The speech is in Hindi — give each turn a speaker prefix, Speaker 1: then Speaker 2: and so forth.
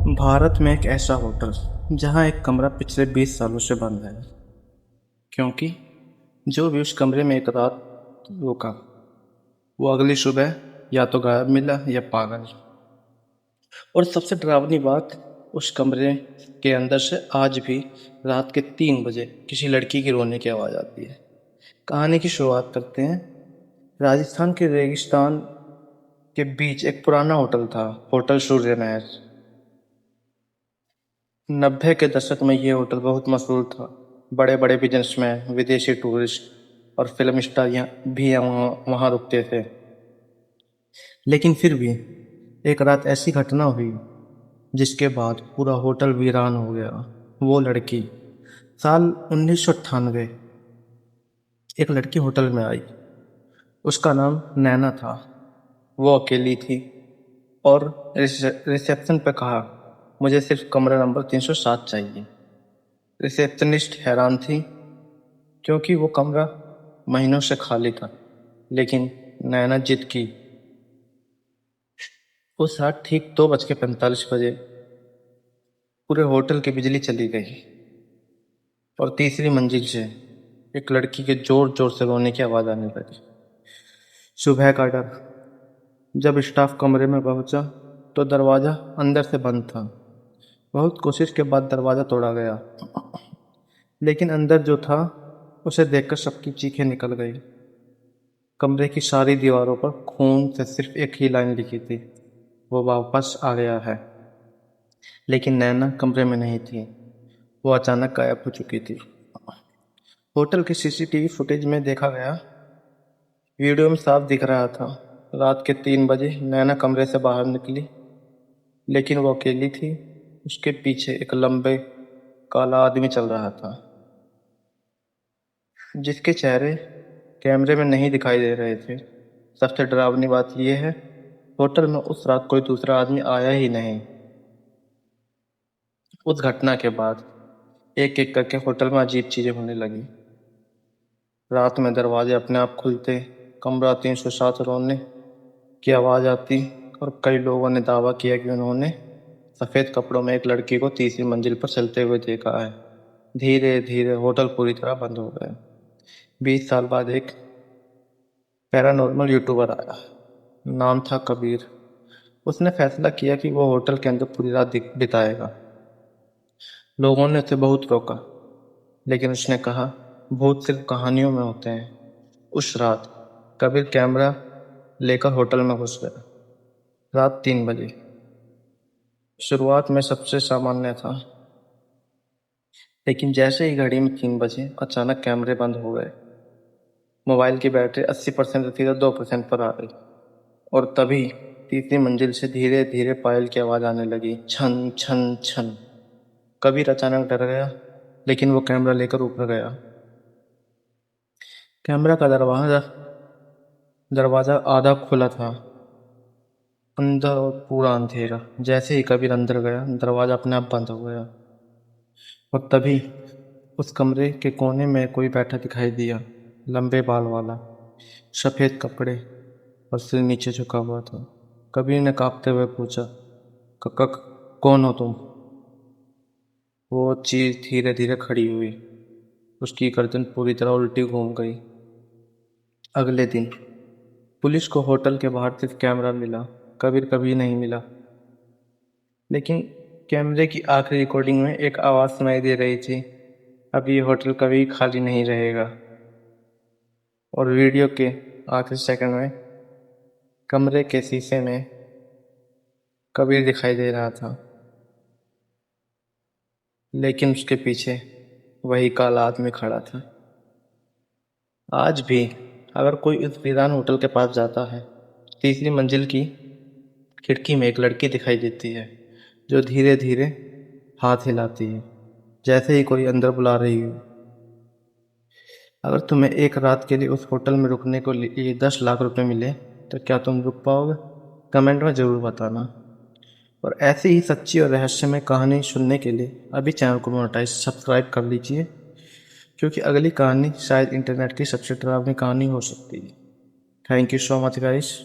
Speaker 1: भारत में एक ऐसा होटल जहां एक कमरा पिछले 20 सालों से बंद है, क्योंकि जो भी उस कमरे में एक रात रुका वो अगली सुबह या तो गायब मिला या पागल। और सबसे डरावनी बात, उस कमरे के अंदर से आज भी रात के 3 बजे किसी लड़की की रोने की आवाज़ आती है। कहानी की शुरुआत करते हैं। राजस्थान के रेगिस्तान के बीच एक पुराना होटल था, होटल सूर्य नहर। 90 के दशक में ये होटल बहुत मशहूर था। बड़े बड़े बिजनेसमैन, विदेशी टूरिस्ट और फिल्म स्टार भी वहाँ वहाँ रुकते थे। लेकिन फिर भी एक रात ऐसी घटना हुई जिसके बाद पूरा होटल वीरान हो गया। वो लड़की, साल 1998, एक लड़की होटल में आई। उसका नाम नैना था। वो अकेली थी और रिसेप्शन पे कहा, मुझे सिर्फ कमरा नंबर 307 चाहिए। रिसेप्शनिस्ट हैरान थी, क्योंकि वो कमरा महीनों से खाली था। लेकिन नैना जिद की। उस रात ठीक 2:45 पूरे होटल की बिजली चली गई और तीसरी मंजिल से एक लड़की के जोर जोर से रोने की आवाज़ आने लगी। सुबह का डर। जब स्टाफ कमरे में पहुंचा तो दरवाज़ा अंदर से बंद था। बहुत कोशिश के बाद दरवाज़ा तोड़ा गया, लेकिन अंदर जो था उसे देखकर सबकी चीखें निकल गई। कमरे की सारी दीवारों पर खून से सिर्फ एक ही लाइन लिखी थी, वो वापस आ गया है। लेकिन नैना कमरे में नहीं थी। वो अचानक गायब हो चुकी थी। होटल के सीसीटीवी फुटेज में देखा गया, वीडियो में साफ दिख रहा था, रात के 3 बजे नैना कमरे से बाहर निकली। लेकिन वो अकेली थी। उसके पीछे एक लंबे काला आदमी चल रहा था, जिसके चेहरे कैमरे में नहीं दिखाई दे रहे थे। सबसे डरावनी बात यह है, होटल में उस रात कोई दूसरा आदमी आया ही नहीं। उस घटना के बाद एक एक करके होटल में अजीब चीजें होने लगी। रात में दरवाजे अपने आप खुलते, कमरा 307 रोने की आवाज़ आती, और कई लोगों ने दावा किया कि उन्होंने सफ़ेद कपड़ों में एक लड़की को तीसरी मंजिल पर चलते हुए देखा है। धीरे धीरे होटल पूरी तरह बंद हो गया। 20 साल बाद एक पैरानॉर्मल यूट्यूबर आया। नाम था कबीर। उसने फैसला किया कि वो होटल के अंदर पूरी रात बिताएगा। लोगों ने उसे बहुत रोका, लेकिन उसने कहा, भूत सिर्फ कहानियों में होते हैं। उस रात कबीर कैमरा लेकर होटल में घुस गया। रात 3 बजे। शुरुआत में सबसे सामान्य था, लेकिन जैसे ही घड़ी में 3 बजे अचानक कैमरे बंद हो गए। मोबाइल की बैटरी 80% थी तो 2% पर आ गई, और तभी तीसरी मंजिल से धीरे धीरे पायल की आवाज़ आने लगी, छन छन छन। कबीर अचानक डर गया, लेकिन वो कैमरा लेकर ऊपर गया। कैमरा का दरवाज़ा आधा खुला था, अंदर और पूरा अंधेरा। जैसे ही कबीर अंदर गया, दरवाज़ा अपने आप बंद हो गया। और तभी उस कमरे के कोने में कोई बैठा दिखाई दिया, लंबे बाल वाला, सफ़ेद कपड़े और सिर नीचे झुका हुआ था। कबीर ने कांपते हुए पूछा, कौन हो तुम? वो चीज़ धीरे धीरे खड़ी हुई। उसकी गर्दन पूरी तरह उल्टी घूम गई। अगले दिन पुलिस को होटल के बाहर सिर्फ कैमरा मिला, कबीर कभी नहीं मिला। लेकिन कैमरे की आखिरी रिकॉर्डिंग में एक आवाज़ सुनाई दे रही थी, अब ये होटल कभी खाली नहीं रहेगा। और वीडियो के आखिरी सेकंड में कमरे के शीशे में कबीर दिखाई दे रहा था, लेकिन उसके पीछे वही काला आदमी खड़ा था। आज भी अगर कोई इस वीरान होटल के पास जाता है, तीसरी मंजिल की खिड़की में एक लड़की दिखाई देती है, जो धीरे धीरे हाथ हिलाती है, जैसे ही कोई अंदर बुला रही हो। अगर तुम्हें एक रात के लिए उस होटल में रुकने को लिए 10 लाख रुपए मिले, तो क्या तुम रुक पाओगे? कमेंट में ज़रूर बताना। और ऐसी ही सच्ची और रहस्यमय कहानी सुनने के लिए अभी चैनल को मोनेटाइज सब्सक्राइब कर लीजिए, क्योंकि अगली कहानी शायद इंटरनेट की सबसे डरावनी कहानी हो सकती है। Thank you so much guys.